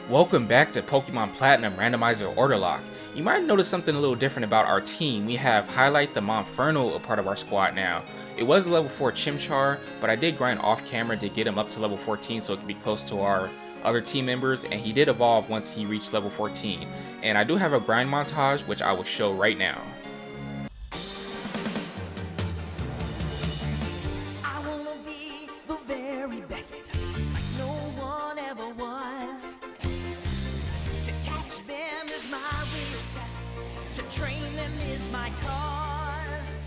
Welcome back to Pokemon Platinum Randomizer Orderlocke. You might notice something a little different about our team. We have Highlight the Monferno a part of our squad now. It was a level 4 Chimchar, but I did grind off camera to get him up to level 14 so it could be close to our other team members, and he did evolve once he reached level 14. And I do have a grind montage which I will show right now. Train them is my cause.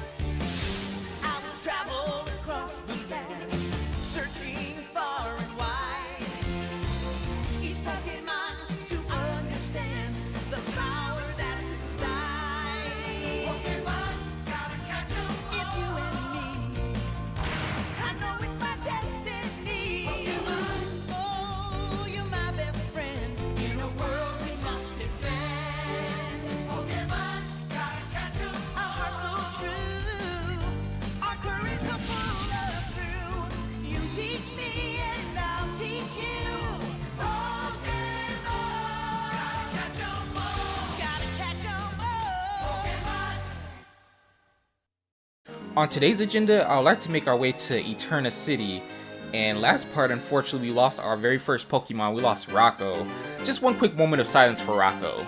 I will travel across the land, searching far and wide. Each Pokemon to understand the power that's inside. Pokemon, gotta catch 'em all. It's you and me. I know it's my destiny. Pokemon, oh, you're my best friend in a world we must defend. Pokemon. On today's agenda, I would like to make our way to Eterna City. And last part, unfortunately, we lost our very first Pokemon. We lost Rocco. Just one quick moment of silence for Rocco.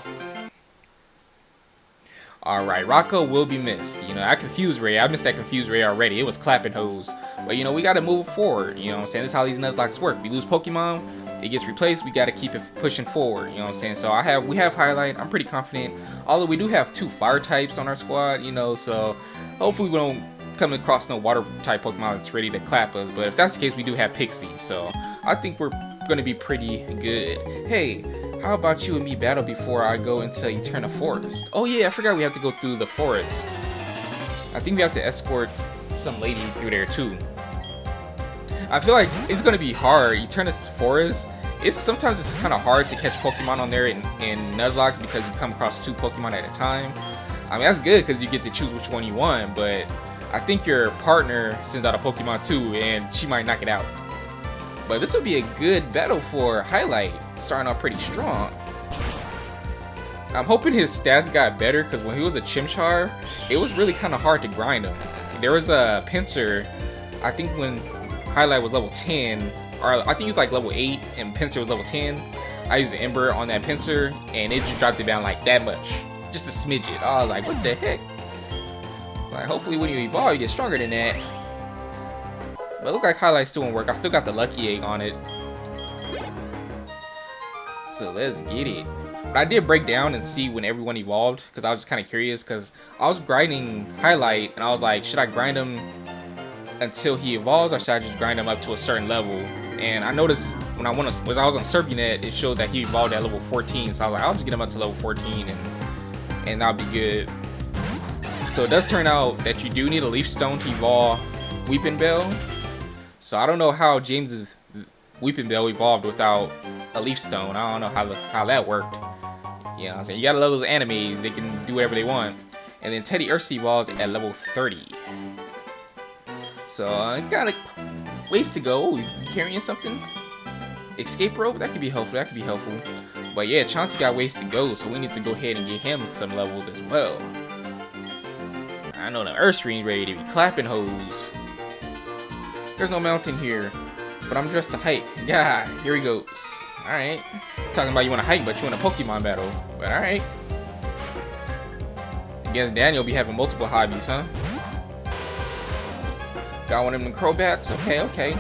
Alright, Rocco will be missed. You know, I confused Ray. I missed that confused Ray already. It was clapping hose. But, you know, we got to move forward. You know what I'm saying? This is how these Nuzlocks work. We lose Pokemon, it gets replaced. We got to keep it pushing forward. You know what I'm saying? So we have Highlight. I'm pretty confident. Although we do have 2 fire types on our squad, you know, so hopefully we don't come across no water type Pokemon that's ready to clap us. But if that's the case, we do have Pixie. So I think we're going to be pretty good. Hey, how about you and me battle before I go into Eterna Forest? Oh yeah, I forgot we have to go through the forest. I think we have to escort some lady through there too. I feel like it's gonna be hard. Eterna Forest, sometimes it's kind of hard to catch Pokemon on there in Nuzlocke because you come across 2 Pokemon at a time. I mean, that's good because you get to choose which one you want, but I think your partner sends out a Pokemon too and she might knock it out. But this would be a good battle for Highlight, starting off pretty strong. I'm hoping his stats got better because when he was a Chimchar, it was really kind of hard to grind him. There was a Pinsir, I think when Highlight was level 10, or I think he was like level 8 and Pinsir was level 10. I used an Ember on that Pinsir and it just dropped it down like that much. Just a smidget. I was like, what the heck? Like, hopefully when you evolve, you get stronger than that. But it look like Highlight's doing work. I still got the Lucky Egg on it. So let's get it. But I did break down and see when everyone evolved because I was just kind of curious because I was grinding Highlight and I was like, should I grind him until he evolves or should I just grind him up to a certain level? And I noticed when I was on Serpnet, it showed that he evolved at level 14. So I was like, I'll just get him up to level 14 and that'll be good. So it does turn out that you do need a Leaf Stone to evolve Weeping Bell. So I don't know how James's Weeping Bell evolved without a Leaf Stone. I don't know how that worked. You know what I'm saying? You gotta love those animes. They can do whatever they want. And then Teddy Ursa evolves at level 30. So I got a ways to go. You carrying something? Escape rope? That could be helpful. That could be helpful. But yeah, Chauncey got ways to go. So we need to go ahead and get him some levels as well. I know the Earthstream's ready to be clapping hose. There's no mountain here, but I'm dressed to hike. Yeah, here he goes. Alright. Talking about you want to hike, but you want a Pokemon battle. But alright. Against Daniel, be having multiple hobbies, huh? Got one of them Crobats? Okay, okay.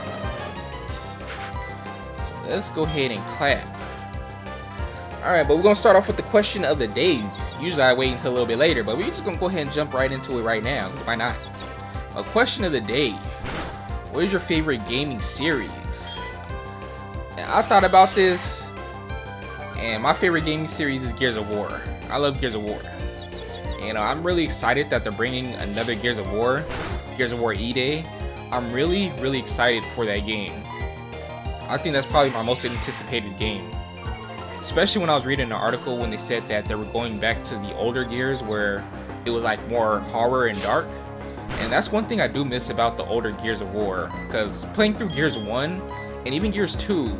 So let's go ahead and clap. Alright, but we're going to start off with the question of the day. Usually I wait until a little bit later, but we're just going to go ahead and jump right into it right now. Why not? A question of the day. What is your favorite gaming series? And I thought about this, and my favorite gaming series is Gears of War. I love Gears of War. And I'm really excited that they're bringing another Gears of War E-Day. I'm really, really excited for that game. I think that's probably my most anticipated game. Especially when I was reading an article when they said that they were going back to the older Gears where it was like more horror and dark. And that's one thing I do miss about the older Gears of War, because playing through Gears 1 and even Gears 2,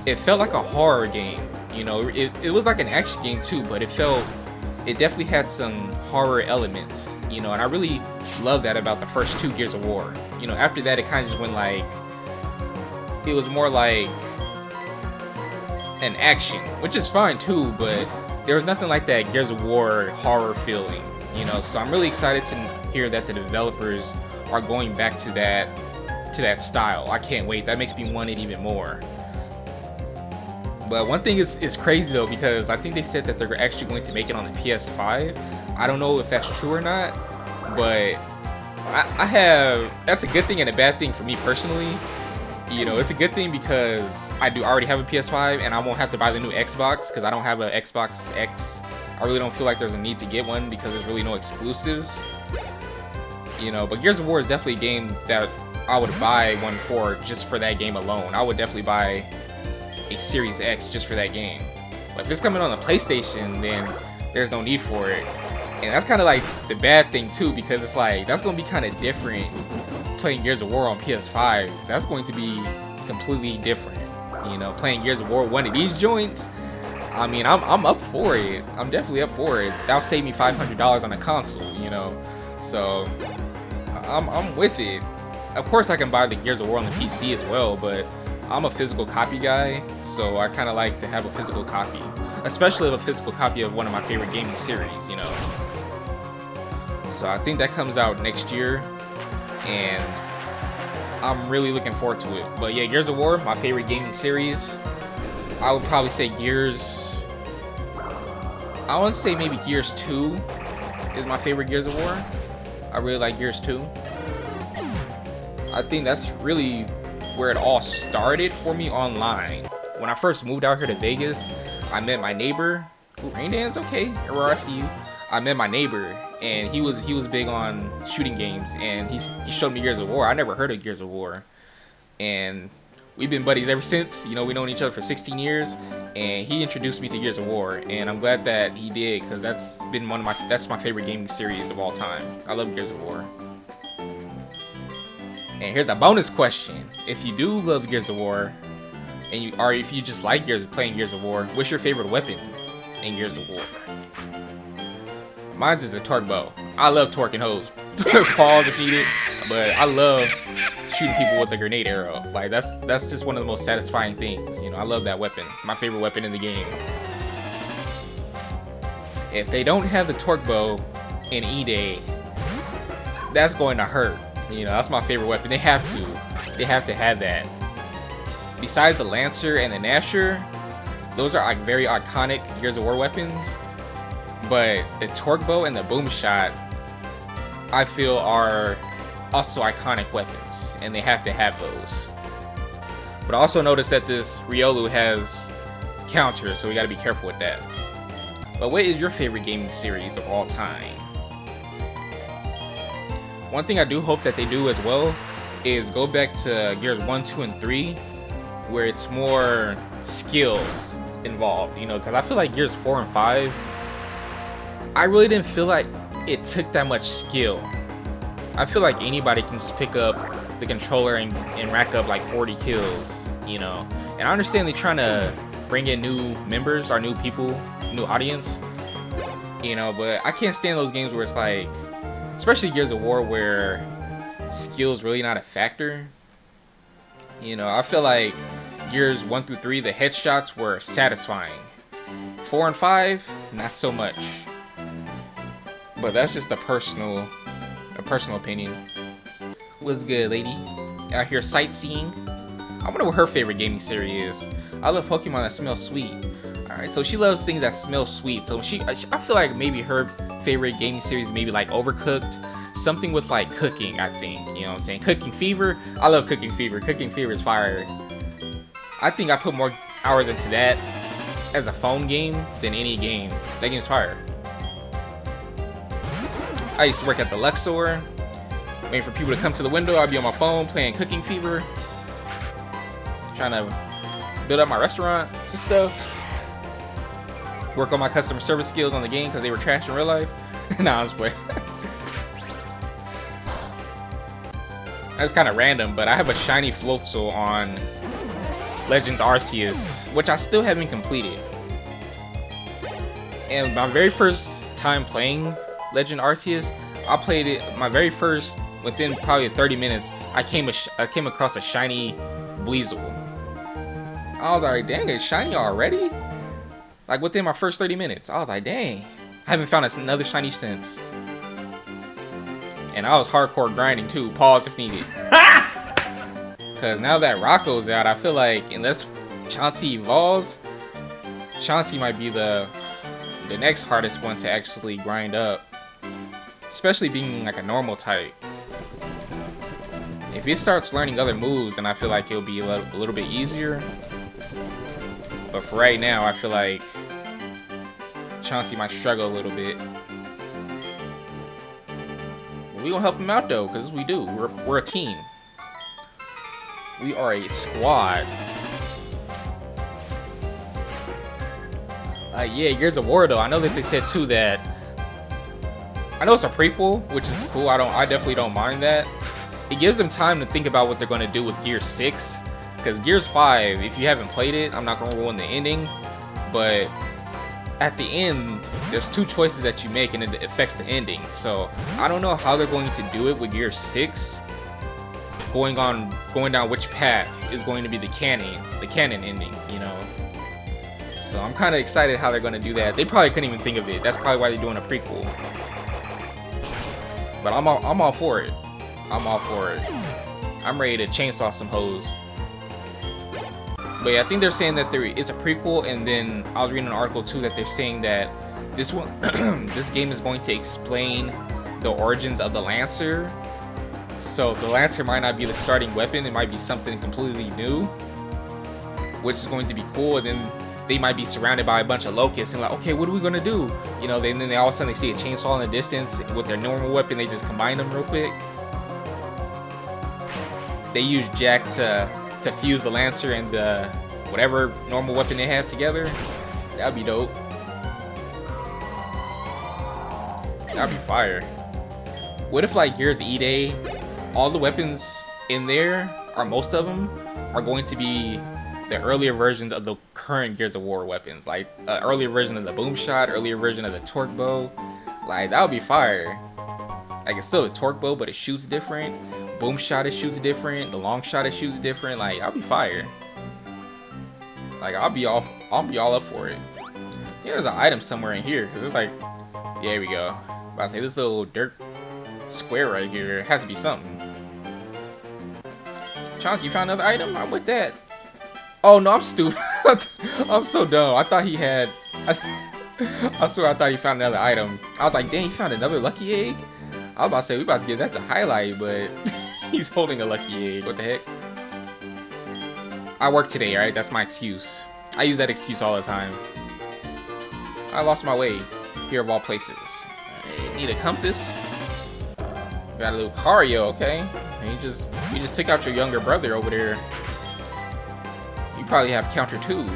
it felt like a horror game. You know, it was like an action game too, but it definitely had some horror elements, you know, and I really love that about the first 2 Gears of War. You know, after that, it kind of just went like, it was more like an action, which is fine too, but there was nothing like that Gears of War horror feeling, you know. So I'm really excited to hear that the developers are going back to that style. I can't wait. That makes me want it even more. But one thing is crazy though, because I think they said that they're actually going to make it on the PS5. I don't know if that's true or not, but that's a good thing and a bad thing for me personally. You know, it's a good thing because I do already have a PS5 and I won't have to buy the new Xbox because I don't have an Xbox X. I really don't feel like there's a need to get one because there's really no exclusives. You know, but Gears of War is definitely a game that I would buy one for just for that game alone. I would definitely buy a Series X just for that game. But if it's coming on the PlayStation, then there's no need for it. And that's kind of like the bad thing too, because it's like that's going to be kind of different playing Gears of War on PS5. That's going to be completely different. You know, playing Gears of War one of these joints, I mean, I'm up for it. I'm definitely up for it. That'll save me $500 on a console, you know. So I'm with it. Of course I can buy the Gears of War on the PC as well, but I'm a physical copy guy, so I kind of like to have a physical copy, especially a physical copy of one of my favorite gaming series, you know. So I think that comes out next year, and I'm really looking forward to it. But yeah, Gears of War, my favorite gaming series. I would probably say Gears, I want to say maybe Gears 2 is my favorite Gears of War. I really like Gears 2. I think that's really where it all started for me online. When I first moved out here to Vegas, I met my neighbor. Ooh, rain dance, okay. Aurora, I see you. I met my neighbor, and he was big on shooting games, and he showed me Gears of War. I never heard of Gears of War, and we've been buddies ever since. You know, we've known each other for 16 years, and he introduced me to Gears of War, and I'm glad that he did, because that's my favorite gaming series of all time. I love Gears of War. And here's a bonus question: if you do love Gears of War, or if you just like playing Gears of War, what's your favorite weapon in Gears of War? Mine's is a torque bow. I love torquing hoes. Pause if needed, but I love shooting people with a grenade arrow. Like that's just one of the most satisfying things. You know, I love that weapon. My favorite weapon in the game. If they don't have the torque bow in E-Day, that's going to hurt. You know, that's my favorite weapon. They have to have that. Besides the Lancer and the Gnasher, those are like very iconic Gears of War weapons. But the torque bow and the boom shot, I feel, are also iconic weapons, and they have to have those. But I also noticed that this Riolu has counters, so we gotta be careful with that. But what is your favorite gaming series of all time? One thing I do hope that they do as well is go back to Gears 1, 2, and 3, where it's more skills involved, you know, because I feel like Gears 4 and 5, I really didn't feel like it took that much skill. I feel like anybody can just pick up the controller and rack up like 40 kills, you know. And I understand they're trying to bring in new members or new people, new audience, you know, but I can't stand those games where it's like, especially Gears of War, where skill's really not a factor. You know, I feel like Gears 1 through 3, the headshots were satisfying. 4 and 5, not so much. But that's just a personal opinion. What's good, lady? Out here sightseeing? I wonder what her favorite gaming series is. I love Pokemon that smell sweet. Alright, so she loves things that smell sweet. So I feel like maybe her favorite gaming series maybe like Overcooked. Something with like cooking, I think. You know what I'm saying? Cooking Fever. I love Cooking Fever. Cooking Fever is fire. I think I put more hours into that as a phone game than any game. That game's fire. I used to work at the Luxor, waiting for people to come to the window. I'd be on my phone playing Cooking Fever, trying to build up my restaurant and stuff. Work on my customer service skills on the game because they were trash in real life. Nah, I'm just playing. That's kind of random, but I have a shiny Floatzel on Legends Arceus, which I still haven't completed. And my very first time playing Legend Arceus, I played it my very first, within probably 30 minutes, I came across a shiny Weasel. I was like, dang, it's shiny already? Like within my first 30 minutes. I was like, dang. I haven't found another shiny since. And I was hardcore grinding too. Pause if needed. Because now that Rocco's out, I feel like unless Chauncey evolves, Chauncey might be the next hardest one to actually grind up. Especially being like a normal type. If it starts learning other moves, then I feel like it'll be a little bit easier. But for right now, I feel like Chauncey might struggle a little bit. But we gonna help him out though, because we do. We're a team. We are a squad. Yeah, Gears of War though. I know that they said too that. I know it's a prequel, which is cool. I definitely don't mind that. It gives them time to think about what they're gonna do with Gears 6. Because Gears 5, if you haven't played it, I'm not going to ruin the ending, but at the end, there's two choices that you make and it affects the ending. So I don't know how they're going to do it with Gears 6, going down which path is going to be the canon ending, you know. So I'm kind of excited how they're going to do that. They probably couldn't even think of it. That's probably why they're doing a prequel. But I'm all for it. I'm all for it. I'm ready to chainsaw some hoes. But yeah, I think they're saying that it's a prequel, and then I was reading an article too that they're saying that this one, this game is going to explain the origins of the Lancer. So the Lancer might not be the starting weapon; it might be something completely new, which is going to be cool. And then they might be surrounded by a bunch of locusts and like, okay, what are we gonna do? You know, then they all of a sudden they see a chainsaw in the distance with their normal weapon. They just combine them real quick. They use Jack to fuse the Lancer and the whatever normal weapon they have together. That'd be dope. That'd be fire. What if like Gears E-Day, all the weapons in there, or most of them, are going to be the earlier versions of the current Gears of War weapons, like earlier version of the boom shot, earlier version of the torque bow. Like that would be fire. Like it's still a torque bow, but it shoots different. Boom shot, it shoots different. The long shot, it shoots different. Like I'll be fire. Like I'll be all up for it. Yeah, there's an item somewhere in here because it's like, yeah, here we go. But I say this little dirt square right here has to be something. Chauncey, you found another item? I'm with that. Oh no, I'm stupid. I'm so dumb. I thought he had. I swear I thought he found another item. I was like, dang, he found another lucky egg. I was about to say we about to give that to highlight, but he's holding a lucky egg. What the heck? I work today, right? That's my excuse. I use that excuse all the time. I lost my way here of all places. I need a compass. Got a little Cario, okay? And you just took out your younger brother over there. You probably have counter 2. You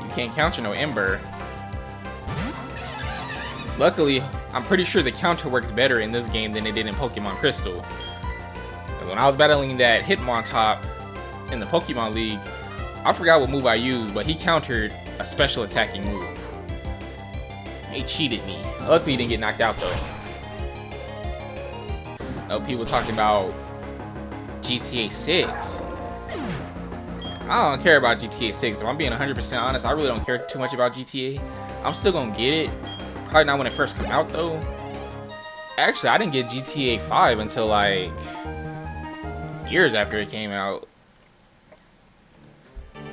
can't counter no Ember. Luckily, I'm pretty sure the counter works better in this game than it did in Pokemon Crystal. Because when I was battling that Hitmontop in the Pokemon League, I forgot what move I used, but he countered a special attacking move. He cheated me. Luckily, he didn't get knocked out though. No, people talking about GTA 6. I don't care about GTA 6. If I'm being 100% honest, I really don't care too much about GTA. I'm still gonna get it. Probably not when it first came out though. Actually, I didn't get GTA 5 until like years after it came out.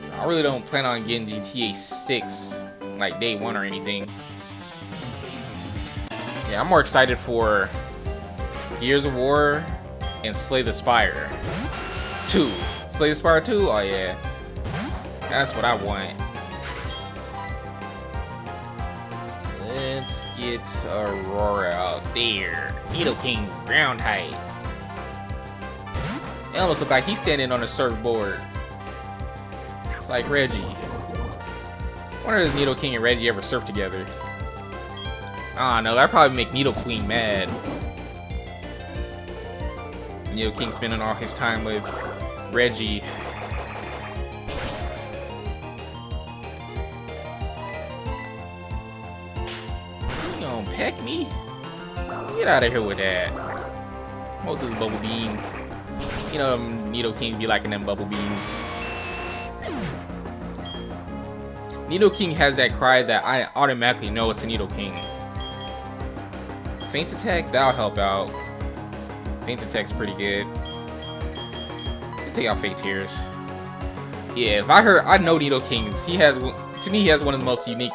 So I really don't plan on getting GTA 6 like day 1 or anything. Yeah, I'm more excited for Gears of War and Slay the Spire 2. Slay the Spire 2? Oh yeah. That's what I want. Let's get Aurora out there. Nidoking's ground height. It almost looks like he's standing on a surfboard. It's like Reggie. I wonder if Nidoking and Reggie ever surf together. I don't know, that'd probably make Nidoqueen mad. Nidoking spending all his time with Reggie. Get out of here with that. Hold this bubble bean. You know, Nidoking be liking them bubble beans. Nidoking has that cry that I automatically know it's a Nidoking. Feint attack, that'll help out. Feint attack's pretty good. Take out Fate Tears. Yeah, if I know Nidokings. He has, to me, he has one of the most unique.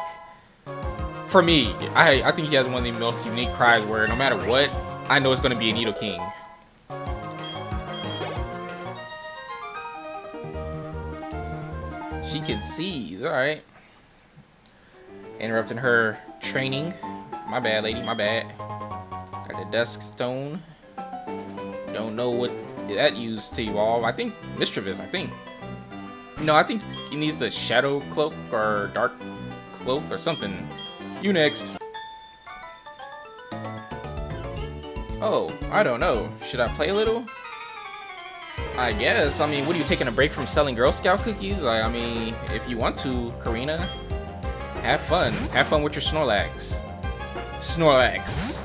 For me, I think he has one of the most unique cries where no matter what, I know it's gonna be a Nidoking. She can seize, alright. Interrupting her training. My bad, lady, my bad. Got the Dusk Stone. Don't know what that used to evolve. I think Mischievous, I think. No, I think he needs the Shadow Cloak or Dark Cloak or something. You next. Oh, I don't know. Should I play a little? I guess. I mean, what are you taking a break from selling Girl Scout cookies? I mean, if you want to, Karina, have fun. Have fun with your Snorlax. Snorlax.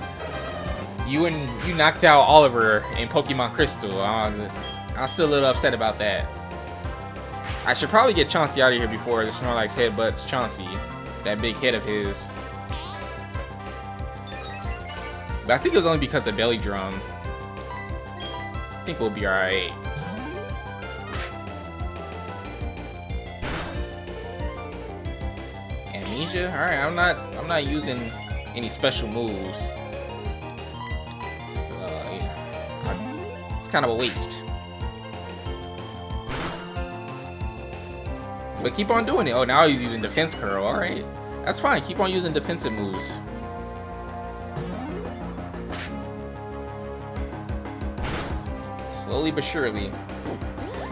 You knocked out Oliver in Pokemon Crystal. I'm still a little upset about that. I should probably get Chauncey out of here before the Snorlax headbutts Chauncey. That big head of his. But I think it was only because of Belly Drum. I think we'll be alright. Amnesia? Alright, I'm not using any special moves. So yeah. It's kind of a waste. But keep on doing it. Oh, now he's using Defense Curl. Alright. That's fine. Keep on using defensive moves. Slowly but surely.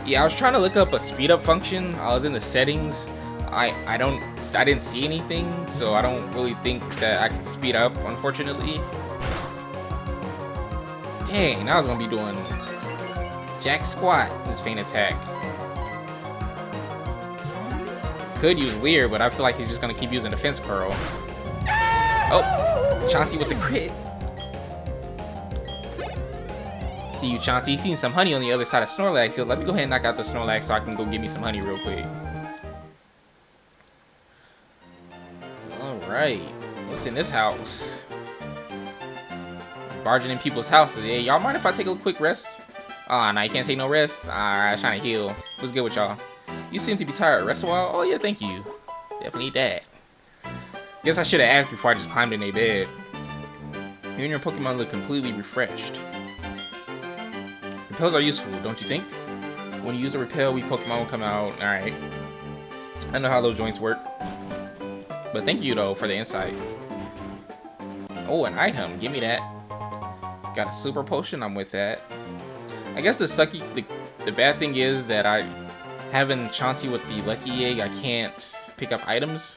Yeah, I was trying to look up a speed up function. I was in the settings. I didn't see anything, so I don't really think that I can speed up, unfortunately. Dang, now I was gonna be doing Jack Squat, this Feint attack. Could use Leer, but I feel like he's just gonna keep using Defense Curl. Oh, Chauncey with the crit. See you, Chauncey. He's seen some honey on the other side of Snorlax. So let me go ahead and knock out the Snorlax so I can go get me some honey real quick. Alright. What's in this house? Barging in people's houses. Hey, y'all mind if I take a quick rest? Ah, nah, you can't take no rest? Alright, I was trying to heal. What's good with y'all? You seem to be tired. Rest a while? Oh, yeah, thank you. Definitely need that. Guess I should have asked before I just climbed in their bed. You and your Pokemon look completely refreshed. Repels are useful, don't you think? When you use a repel, we Pokemon will come out. Alright. I know how those joints work. But thank you, though, for the insight. Oh, an item. Give me that. Got a super potion. I'm with that. I guess the bad thing is that having Chauncey with the Lucky Egg, I can't pick up items.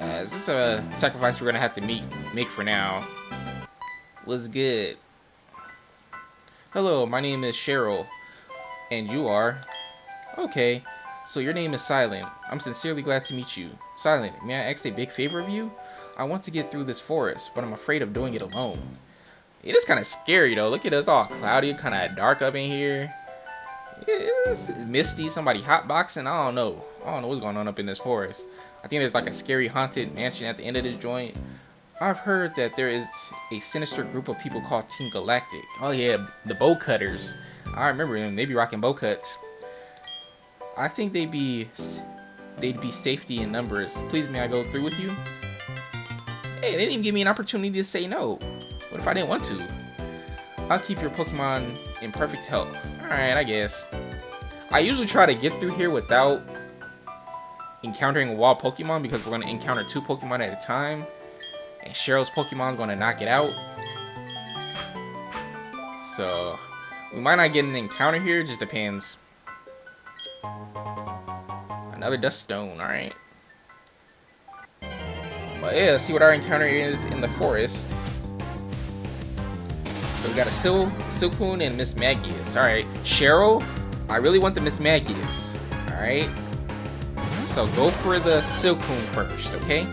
It's just a sacrifice we're gonna have to make for now. What's good? Hello, my name is Cheryl. And you are? Okay, so your name is Silent. I'm sincerely glad to meet you. Silent, may I ask a big favor of you? I want to get through this forest, but I'm afraid of doing it alone. It is kind of scary though. Look at us, all cloudy, kind of dark up in here. It's misty, somebody hotboxing. I don't know what's going on up in this forest. I think there's like a scary haunted mansion at the end of this joint. I've heard that there is a sinister group of people called Team Galactic. Oh yeah, the bow cutters. I remember them. They be rocking bow cuts. I think they'd be safety in numbers. Please, may I go through with you? Hey, they didn't even give me an opportunity to say no. What if I didn't want to? I'll keep your Pokemon in perfect health. Alright, I guess. I usually try to get through here without encountering a wild Pokemon because we're going to encounter 2 Pokemon at a time. And Cheryl's Pokemon is going to knock it out. So, we might not get an encounter here. It just depends. Another Dust Stone, alright. But yeah, let's see what our encounter is in the forest. So we got a Silcoon and Miss Magius. Alright, Cheryl, I really want the Miss Magius. Alright. So go for the Silcoon first, okay?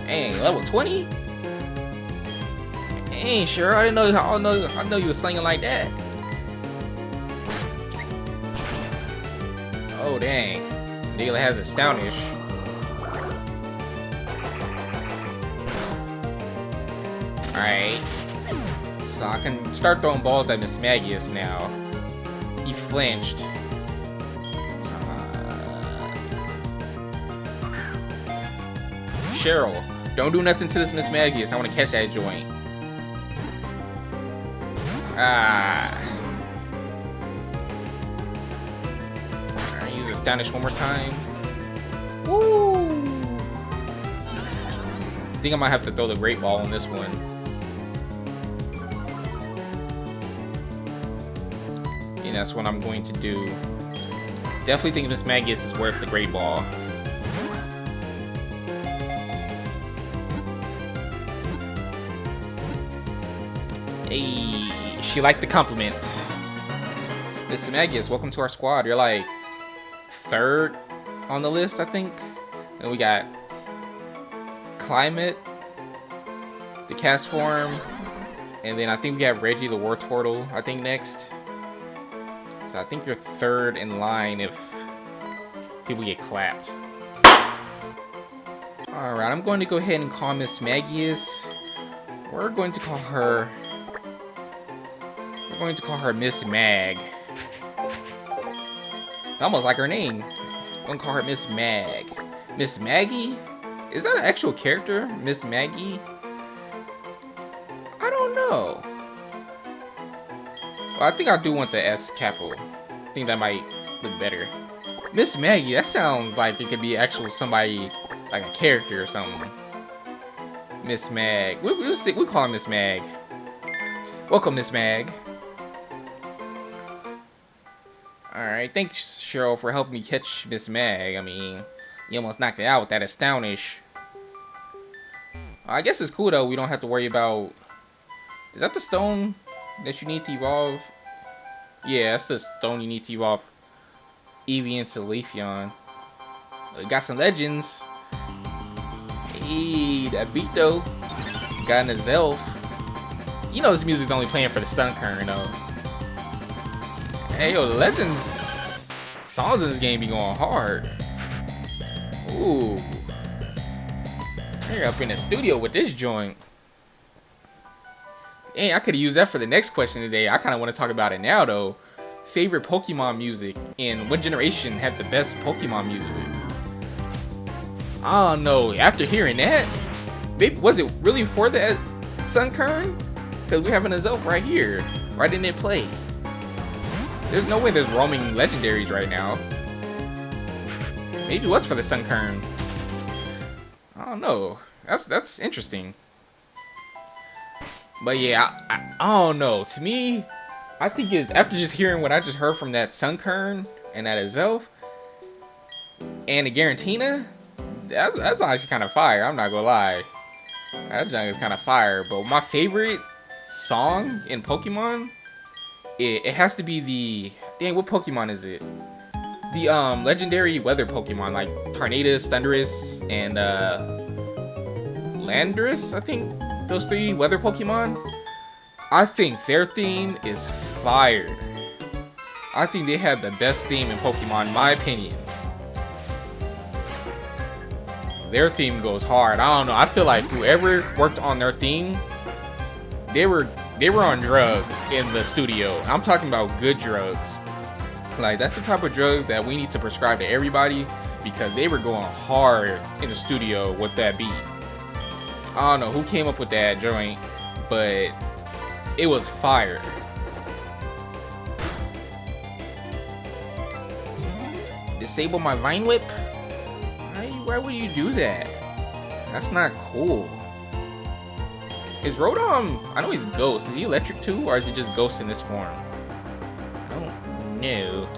Hey, level 20? Hey, Cheryl, I didn't know you was slinging like that. Oh dang, Nigga has Astonish. Alright, so I can start throwing balls at Miss Magius now. He flinched. Cheryl, don't do nothing to this Miss Magius. I want to catch that joint. Ah. Alright, use Astonish one more time. Woo! I think I might have to throw the Great Ball on this one. And that's what I'm going to do. Definitely think Miss Magius is worth the Great Ball. Hey, she liked the compliment. Miss Magius, welcome to our squad. You're like 3rd on the list, I think. And we got Climate, the Cast Form, and then I think we got Reggie the War Turtle, I think, next. So I think you're 3rd in line if people get clapped. Alright, I'm going to go ahead and call Miss Magius. We're going to call her Miss Mag. It's almost like her name. I'm gonna call her Miss Mag. Miss Maggie? Is that an actual character? Miss Maggie? I don't know. Well, I think I do want the S capital. I think that might look better. Miss Maggie, that sounds like it could be actual somebody, like a character or something. Miss Mag. We'll call her Miss Mag. Welcome, Miss Mag. Alright, thanks, Cheryl, for helping me catch Miss Mag. I mean, you almost knocked it out with that Astonish. I guess it's cool, though. We don't have to worry about... Is that the stone that you need to evolve? Yeah, that's the stone you need to evolve Eevee into Leafeon. We got some legends. Hey, that beat, though. Got an Azelf. You know this music's only playing for the Sun Current, though. Hey, yo, the Legends songs in this game be going hard. Ooh. They're up in the studio with this joint. Dang, I could have used that for the next question today. I kind of want to talk about it now, though. Favorite Pokemon music, and what generation had the best Pokemon music? I don't know. After hearing that, was it really for the Sun Current? Because we have an Azelf right here. Why didn't it play? There's no way there's roaming legendaries right now. Maybe it was for the Sun Current. I don't know. That's interesting. But yeah, I don't know. To me, I think after just hearing what I just heard from that Sun Current and that Azelf and the Garantina, that's actually kind of fire. I'm not gonna lie. That junk is kind of fire. But my favorite song in Pokemon, it has to be the... Dang, what Pokemon is it? The legendary weather Pokemon, like Tornadus, Thundurus, and Landorus, I think. Those 3 weather Pokemon. I think their theme is fire. I think they have the best theme in Pokemon, in my opinion. Their theme goes hard. I don't know. I feel like whoever worked on their theme, they were on drugs in the studio. I'm talking about good drugs. Like, that's the type of drugs that we need to prescribe to everybody, because they were going hard in the studio with that beat. I don't know who came up with that joint, but it was fire. Disable my Vine Whip? Why would you do that? That's not cool. Is Rotom... I know he's Ghost. Is he electric too, or is he just Ghost in this form? I don't know.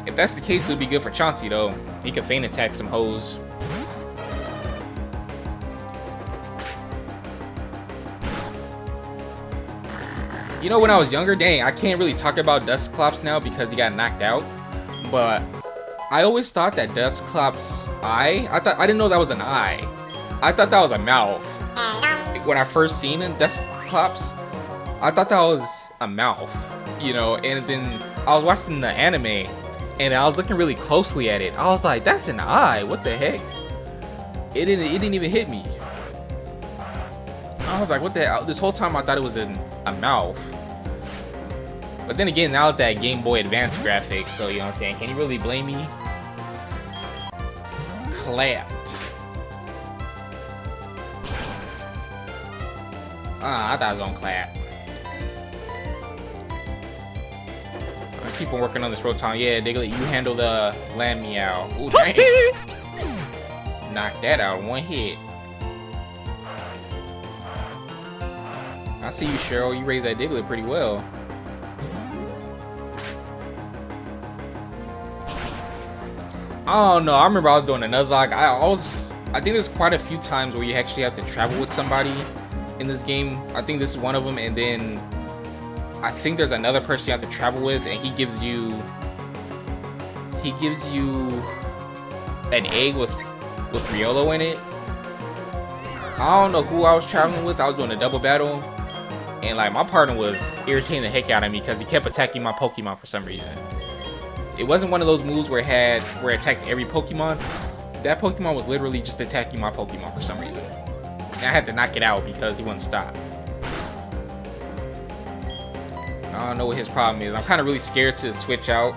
If that's the case, it would be good for Chauncey, though. He could feint attack some hoes. You know, when I was younger, dang, I can't really talk about Dusclops now because he got knocked out. But I always thought that Dusclops' eye... I didn't know that was an eye. I thought that was a mouth. when I first seen in Desktops, I thought that was a mouth, you know, and then I was watching the anime and I was looking really closely at it. I was like, that's an eye, what the heck? It didn't even hit me. I was like, what the hell? This whole time I thought it was a mouth. But then again, now it's that Game Boy Advance graphics, so you know what I'm saying? Can you really blame me? Clapped. I thought I was gonna clap. I keep on working on this Rotom. Yeah, Diglett, you handle the land meow. Ooh, dang. Knock that out in one hit. I see you, Cheryl. You raised that Diglett pretty well. Oh no, I remember I was doing a Nuzlocke. I think there's quite a few times where you actually have to travel with somebody in this game. I think this is one of them, and then I think there's another person you have to travel with, and he gives you an egg with Riolo in it. I don't know who I was traveling with. I was doing a double battle, and like my partner was irritating the heck out of me because he kept attacking my Pokemon for some reason. It wasn't one of those moves where it attacked every Pokemon. That Pokemon was literally just attacking my Pokemon for some reason. And I had to knock it out because he wouldn't stop. I don't know what his problem is. I'm kind of really scared to switch out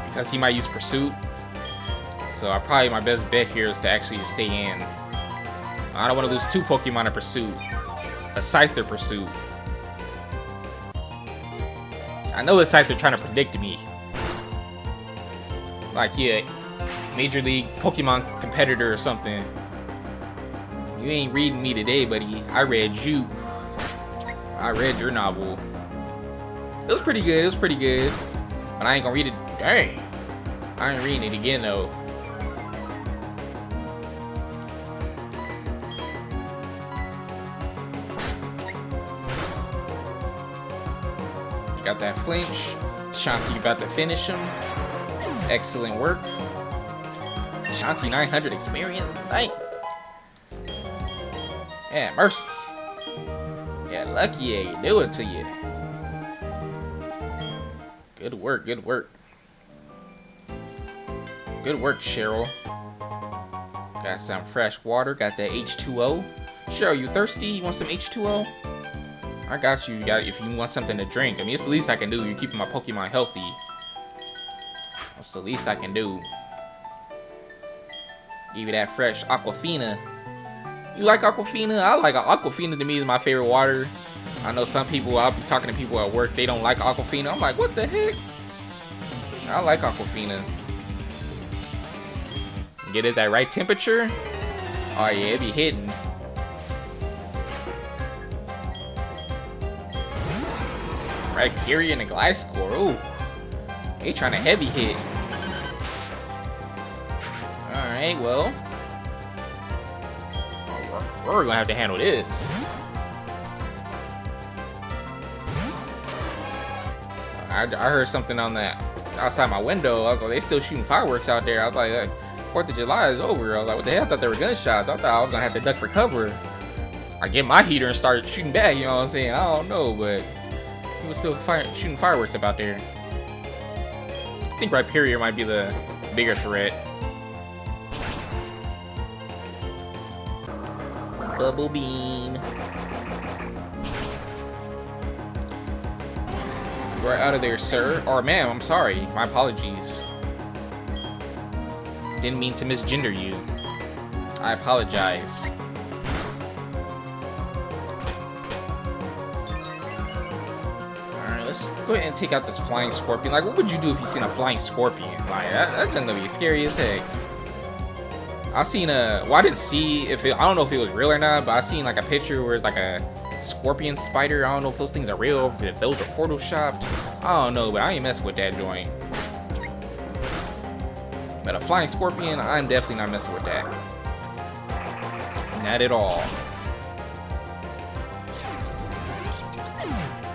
because he might use Pursuit. So probably my best bet here is to actually just stay in. I don't want to lose 2 Pokemon in Pursuit. A Scyther Pursuit. I know the Scyther trying to predict me. Like, yeah, Major League Pokemon competitor or something. You ain't reading me today, buddy. I read you. I read your novel. It was pretty good. It was pretty good. But I ain't gonna read it. Dang. I ain't reading it again, though. Got that flinch. Shanti about to finish him. Excellent work. Shanti 900 experience. Dang. Yeah, mercy. Yeah, lucky yeah, do it to you. Good work, good work. Good work, Cheryl. Got some fresh water. Got that H2O. Cheryl, you thirsty? You want some H2O? I got you. If you want something to drink. I mean, it's the least I can do. You're keeping my Pokemon healthy. That's the least I can do. Give you that fresh Aquafina. You like Aquafina? I like Aquafina. To me is my favorite water. I know some people, I'll be talking to people at work, they don't like Aquafina. I'm like, what the heck? I like Aquafina. Get it that right temperature? Oh yeah, it be hitting. Rhyperior and a Gliscor. Ooh. They trying to heavy hit. Alright, well. We're gonna have to handle this. I heard something on that outside my window. I was like, they still shooting fireworks out there. I was like, 4th of July is over. I was like, what the hell? I thought they were gunshots. I thought I was gonna have to duck for cover. I get my heater and start shooting back, you know what I'm saying? I don't know, but he was still shooting fireworks about there. I think Rhyperior might be the bigger threat. Bubble beam. Right out of there, sir. Or ma'am, I'm sorry. My apologies. Didn't mean to misgender you. I apologize. Alright, let's go ahead and take out this flying scorpion. Like, what would you do if you seen a flying scorpion? Like, that's gonna be scary as heck. I seen well, I didn't see if I don't know if it was real or not, but I seen like a picture where it's like a scorpion spider. I don't know if those things are real, if those are photoshopped. I don't know, but I ain't messing with that joint. But a flying scorpion, I'm definitely not messing with that. Not at all.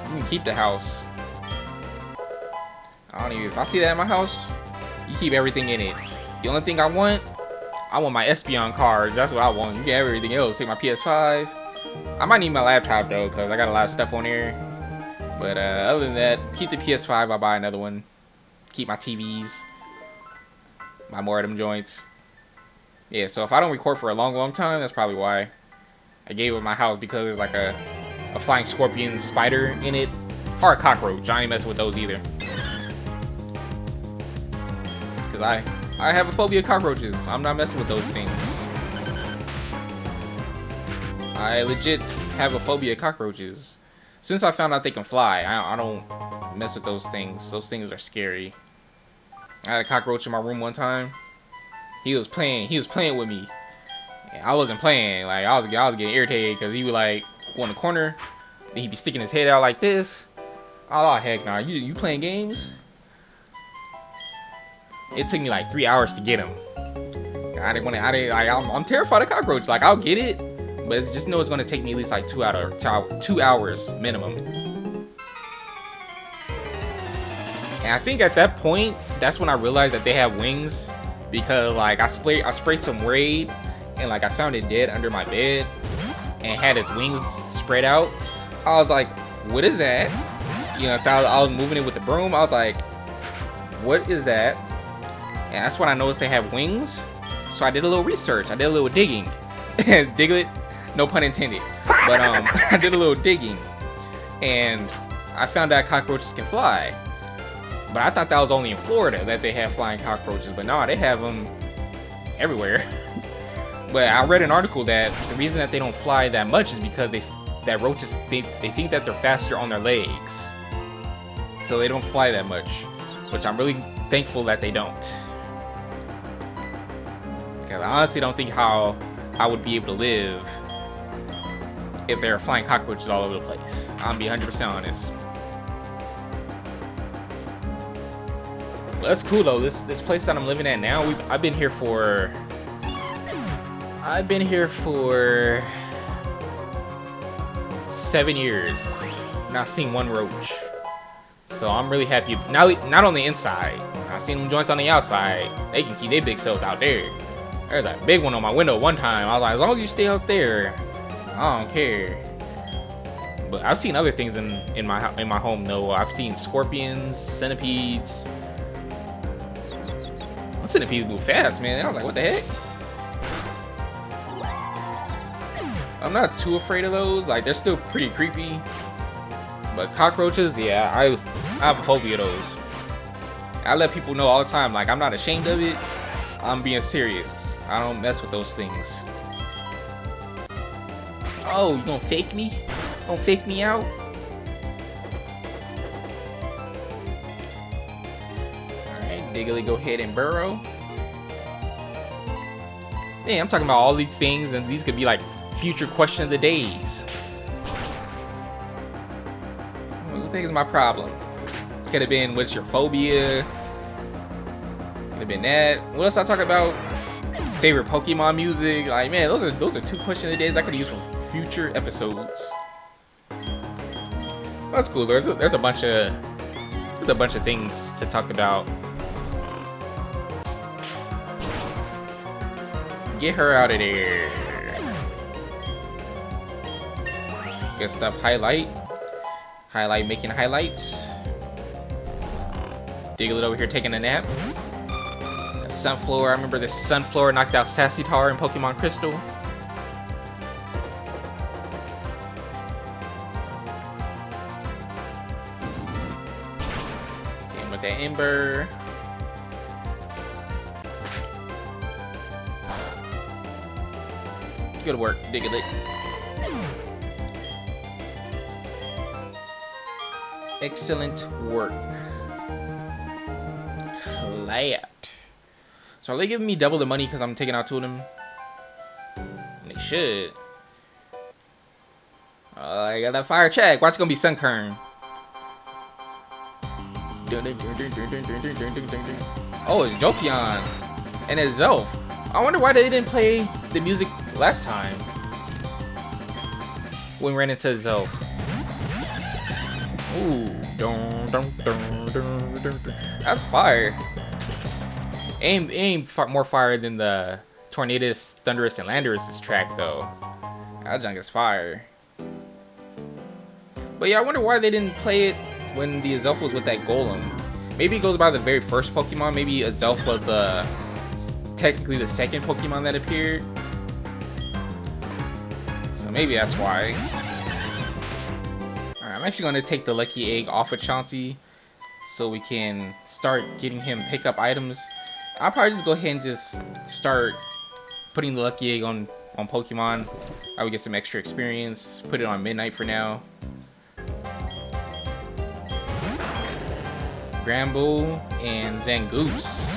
You can keep the house. I don't even, if I see that in my house, you keep everything in it. The only thing I want my Espeon cards. That's what I want. You can have everything else. Take my PS5. I might need my laptop though, because I got a lot of stuff on here. But other than that, keep the PS5. I'll buy another one. Keep my TVs. Buy more of them joints. Yeah, so if I don't record for a long time, that's probably why. I gave up my house because there's like a flying scorpion spider in it. Or a cockroach. I ain't messing with those either. Because I have a phobia of cockroaches. I'm not messing with those things. I legit have a phobia of cockroaches. Since I found out they can fly, I don't mess with those things. Those things are scary. I had a cockroach in my room one time. He was playing with me. I wasn't playing. Like I was getting irritated because he would like go in the corner, then he'd be sticking his head out like this. Oh heck nah, you playing games? It took me like 3 hours to get him. I'm terrified of cockroaches. Like I'll get it, but just know it's gonna take me at least like 2 hours minimum. And I think at that point, that's when I realized that they have wings, because like I sprayed some Raid, and like I found it dead under my bed, and had its wings spread out. I was like, what is that? You know, so I was moving it with the broom. I was like, what is that? And that's when I noticed they have wings. So I did a little research. I did a little digging. Diglett, no pun intended. But I did a little digging, and I found out cockroaches can fly. But I thought that was only in Florida that they have flying cockroaches. But no, they have them everywhere. But I read an article that the reason that they don't fly that much is because roaches they think that they're faster on their legs, so they don't fly that much. Which I'm really thankful that they don't. Because I honestly don't think how I would be able to live if there are flying cockroaches all over the place. I'll be 100% honest. But that's cool though. This place that I'm living at now, I've been here for 7 years. Not seen one roach. So I'm really happy. Not on the inside. I've seen them joints on the outside. They can keep their big selves out there. There's a big one on my window one time. I was like, as long as you stay out there, I don't care. But I've seen other things in my home though. I've seen scorpions, centipedes. Those centipedes move fast, man. I was like, what the heck? I'm not too afraid of those. Like, they're still pretty creepy. But cockroaches, yeah, I have a phobia of those. I let people know all the time, like, I'm not ashamed of it. I'm being serious. I don't mess with those things. Oh, you gonna fake me? Gonna fake me out? Alright, Diggly, go ahead and burrow. Yeah, I'm talking about all these things, and these could be like future question of the days. What do you think is my problem? Could have been what's your phobia? Could have been that. What else I talk about? Favorite Pokemon music? Like, man, those are two question of the days I could use for future episodes. That's cool. There's a bunch of things to talk about. Get her out of there. Good stuff. Highlight making highlights. Diglett over here taking a nap. A Sunflower. I remember this Sunflower knocked out Sassitar in Pokemon Crystal. Game with that Ember. Good work, Diglett. Excellent work. Clapped. So are they giving me double the money because I'm taking out two of them? They should. I got that fire check. Watch, it's gonna be Sunkern. Oh, it's Jolteon. And it's Zelf. I wonder why they didn't play the music last time when we ran into Zelf. Ooh, that's fire. Ain't more fire than the Tornadus, Thundurus, and Landorus track though. That junk is fire. But yeah, I wonder why they didn't play it when the Azelf was with that Golem. Maybe it goes by the very first Pokemon. Maybe Azelf was technically the second Pokemon that appeared. So maybe that's why. Alright, I'm actually going to take the Lucky Egg off of Chauncey so we can start getting him pick up items. I'll probably just go ahead and just start putting the Lucky Egg on Pokemon. I would get some extra experience. Put it on Midnight for now. Gramble and Zangoose.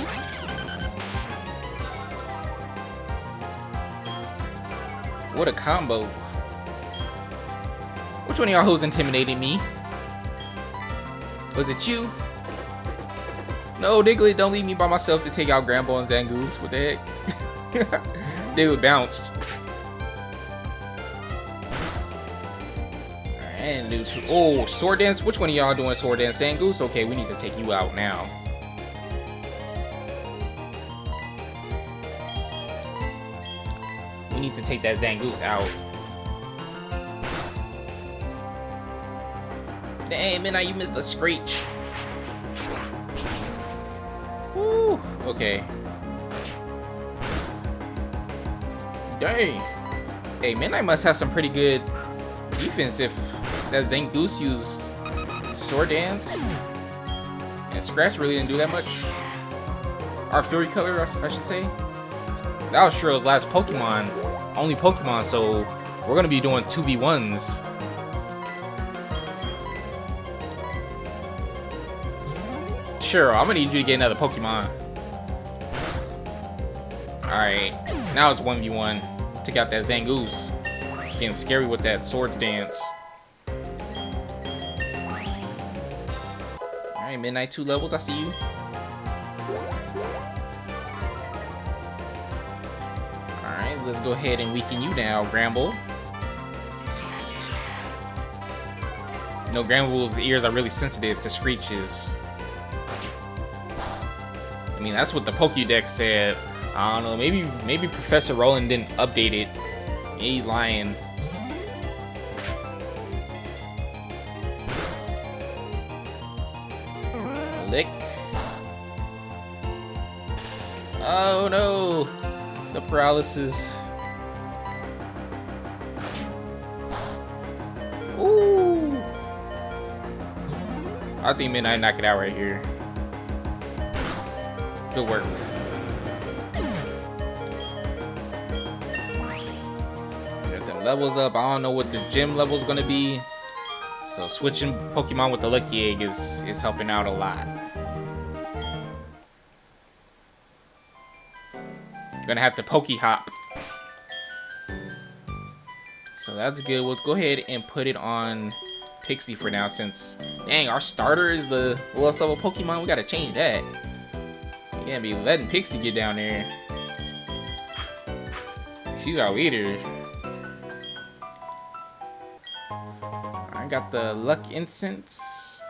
What a combo. Which one of y'all hoes intimidated me? Was it you? No, Diglett, don't leave me by myself to take out Gramble and Zangoose. What the heck? Diglett bounced. And dude, oh, Sword Dance. Which one of y'all doing Sword Dance? Zangoose? Okay, we need to take you out now. We need to take that Zangoose out. Damn, Midnight, you missed the screech. Woo, okay. Dang. Hey, Midnight must have some pretty good defense if that Zangoose used Sword Dance. And Scratch really didn't do that much. Our Fury Color, I should say. That was Cheryl's last Pokemon. Only Pokemon, so we're gonna be doing 2v1s. Cheryl, I'm gonna need you to get another Pokemon. Alright, now it's 1v1. Took out that Zangoose. Getting scary with that Swords Dance. Alright, Midnight 2 levels, I see you. Alright, let's go ahead and weaken you now, Gramble. No, Gramble's ears are really sensitive to screeches. I mean, that's what the Pokédex said. I don't know, maybe Professor Roland didn't update it. He's lying. Lick. Oh no! The paralysis. Ooh! I think Midnight knock it out right here. Good work. Get them levels up. I don't know what the gym level is gonna be, so switching Pokemon with the Lucky Egg is helping out a lot. Gonna have to Poke Hop. So that's good. We'll go ahead and put it on Pixie for now, since dang, our starter is the lowest level Pokemon. We gotta change that. You can't be letting Pixie get down there. She's our leader. I got the Luck Incense.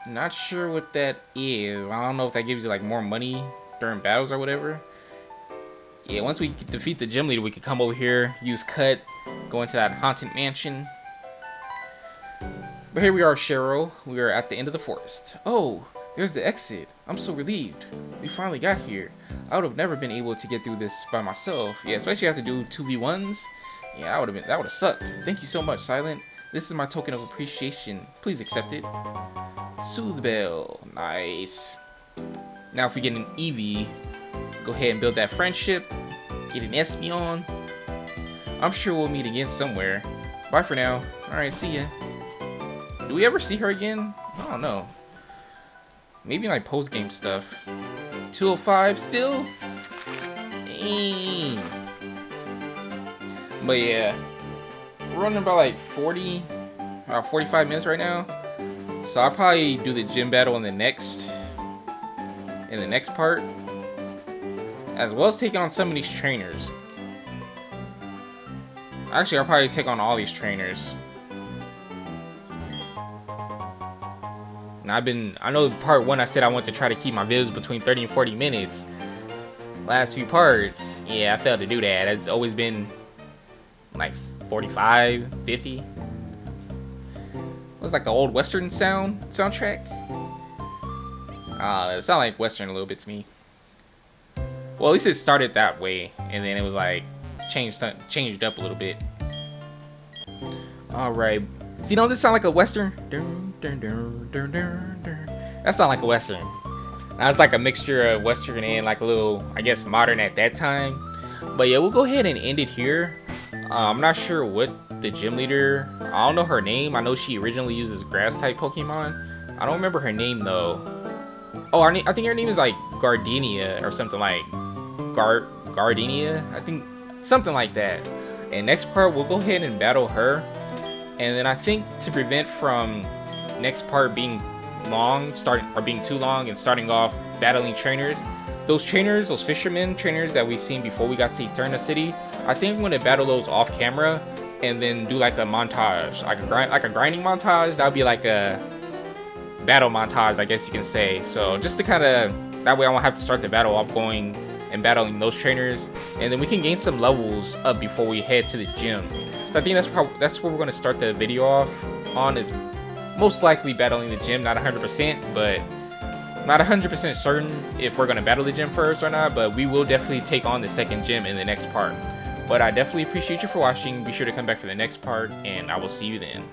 Not sure what that is. I don't know if that gives you like more money during battles or whatever. Yeah, once we defeat the gym leader, we could come over here, use Cut, go into that haunted mansion. But here we are, Cheryl. We are at the end of the forest. Oh, there's the exit. I'm so relieved. We finally got here. I would have never been able to get through this by myself. Yeah, especially have to do 2v1s. Yeah, that would have sucked. Thank you so much, Silent. This is my token of appreciation. Please accept it. Soothe Bell. Nice. Now if we get an Eevee, go ahead and build that friendship. Get an Espeon. I'm sure we'll meet again somewhere. Bye for now. Alright, see ya. Do we ever see her again? I don't know. Maybe like post-game stuff. 205 still? Dang. But yeah. We're running about like 45 minutes right now. So I'll probably do the gym battle in the next part. As well as take on some of these trainers. Actually, I'll probably take on all these trainers. And I know part 1 I said I want to try to keep my videos between 30 and 40 minutes. Last few parts, yeah, I failed to do that. It's always been like 45, 50. It was like an old Western soundtrack. It sounded like Western a little bit to me. Well, at least it started that way, and then it was like changed up a little bit. All right, so you know this sound like a Western? That sound like a Western. That's like a mixture of Western and like a little, I guess, modern at that time. But yeah, we'll go ahead and end it here. I'm not sure what the gym leader, I don't know her name. I know she originally uses grass type Pokemon. I don't remember her name though. Oh, I think her name is like Gardenia or something like Gardenia. I think something like that. And next part, we'll go ahead and battle her. And then I think to prevent from next part being being too long and starting off battling trainers, those fishermen trainers that we seen before we got to Eterna City, I think I'm gonna battle those off camera and then do like a montage, like a grinding montage. That would be like a battle montage, I guess you can say. So just to kind of, that way I won't have to start the battle off going and battling those trainers, and then we can gain some levels up before we head to the gym. So I think that's where we're going to start the video off on, is most likely battling the gym. Not 100%, but not 100% certain if we're going to battle the gym first or not, but we will definitely take on the second gym in the next part. But I definitely appreciate you for watching. Be sure to come back for the next part, and I will see you then.